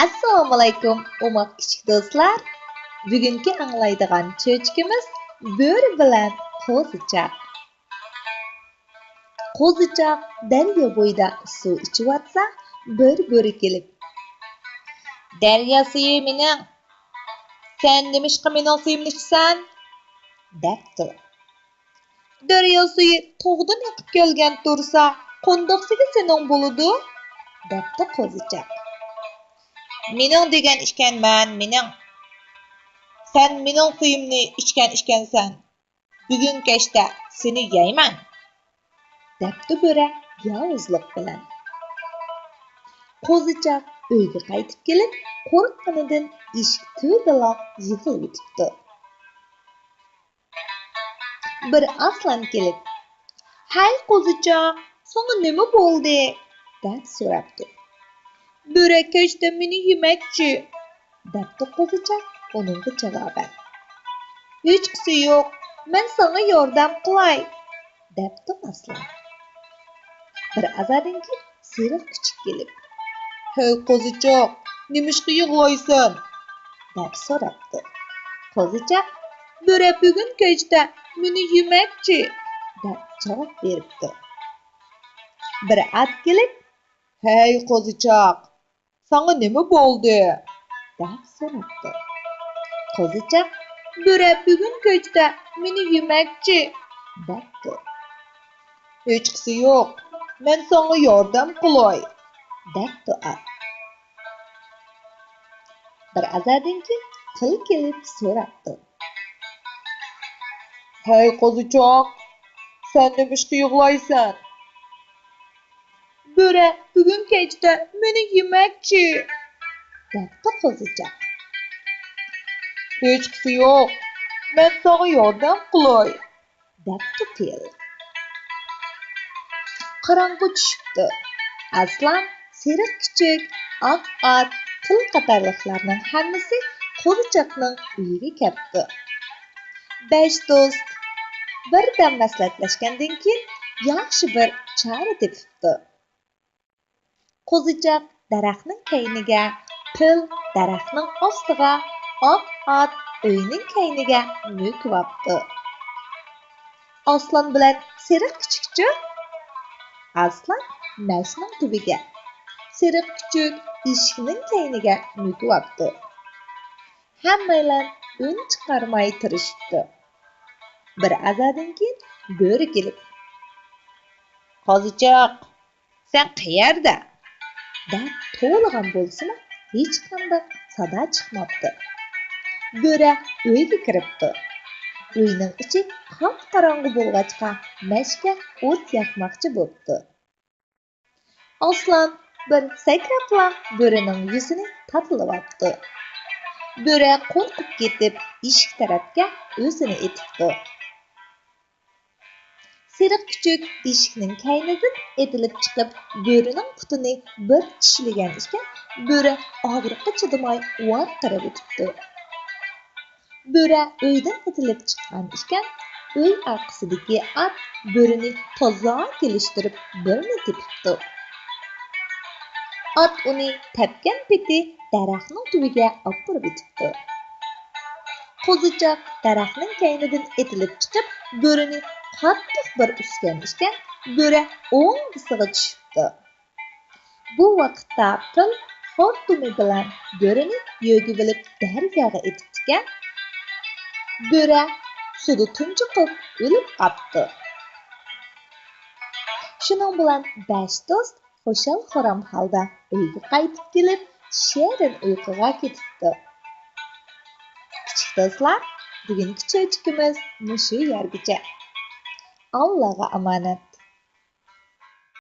Assalomu alaykum, umar kichik do'stlar. Bugungi anglaydigan cho'chkimiz bo'ri bilan qo'zichoq. Qo'zichoq daryo bo'yida suv ichib yotsa, bir bo'ri kelib, "Daryo suvi mening, sen nimishqa mening suyimni ichsan?" debdi. "Daryo suvi tog'dan oqib kelgan tursa, qandoqsiga sening bo'ladi?" debdi qo'zichoq. "Mening degan ekanman, mening. Sen mening suyimni ichgan. Bugun kechda seni yeyman", debdi bo'ri yovuzlik bilan. Qo'zichoq uyga qaytib kelib, qo'rqqanidan eshik tug'dala yiqilib yotibdi. Bir aslan kelib, "Hay qo'zichoq, sana nima bo'ldi?" deb so'rabdi. "Bo'ri kechda meni yemoqchi", debdi qo'zichoq uningga javoban. "Hech qisi yo'q, men sana yordam qilay", debdi aslan. Bir azdan keyin seriq kuchuk kelib, "Hey qo'zichoq, nimishqa yig'laysan?" deb so'rabdi. Qo'zichoq, "Bo'ri bugun kechda meni yemoqchi", deb javob beribdi. Bir at kelib, "Hey qo'zichoq, sana nima bo'ldi?" deb so'rabdi. Qo'zichoq, "Bo'ri bugun kechda meni yemoqchi", debdi. "Hech qisi yo'q, men sana yordam qilay", debdi at. Bir azdan keyin fil kelib so'rabdi. "Hey qo'zichoq, sen nimishqa yig'laysan?" "Bo'ri bugun kechda meni yemoqchi", debdi qo'zichoq. "Hech qisi yo'q, men sana yordam qilay", debdi fil. Qorong'i tushibdi. Aslan, seriq kuchuk, oq at, fil qatorliqlarning hammasi qo'zichoqning uyiga kelibdi. Besh do'st birdan maslahatlashgandan keyin yaxshi bir chora tepibdi. Qo'zichoq daraxtning kayniga, fil daraxtning ostiga, oq at uyning kayniga mo'kibdi. Aslan bilan seriq kuchukchi Aslan mashning tubiga, seriq kuchuk eshikning kayniga mo'kibdi. Hammalar un chiqarmay turishibdi. Bir azdan keyin bo'ri kelib, "Qo'zichoq, sen qayerda?" deb to'g'lagan bo'lsa-mu, hech qanday sado chiqmabdi. Bo'ri uyga kiribdi. Uyning ichi qop-qorong'i bo'lg'achqa mashga o't yoqmoqchi bo'pti. Aslan bir sakrabla bo'rining yuzini tatilyapti. Bo'ri qo'rqib ketib, eshik tarafga o'zini etibdi. Seriq kuchuk eshikning kaynidan etilib chiqib, bo'rining putini bir tishlagan ekan, bo'ri og'riqqa chidamay varqirab o'tibdi. Bo'ri uydan etilib chiqqan ekan, uy orqasidagi at bo'rini toza kelishtirib birni tepibdi. At uni tepgan peti daraxtning tubiga opirib o'tibdi. Qo'zichoq daraxtning kaynidan etilib chiqib, bo'rini qattiq bir usgan ekan, bo'ri o'ngisiga tushibdi. Bu vaqtda fil xortumi bilan bo'rini yo'g'ib olib daryoga etibdi-kan, bo'ri suvda tunchiqib o'lib qolibdi. Shuning bilan 5 do'st xushal-xuram holda uyga qaytib kelib, shirin uyquga ketibdi. Kichik do'stlar, bugungi cho'chkimiz mushu yergacha. Allohga omonat.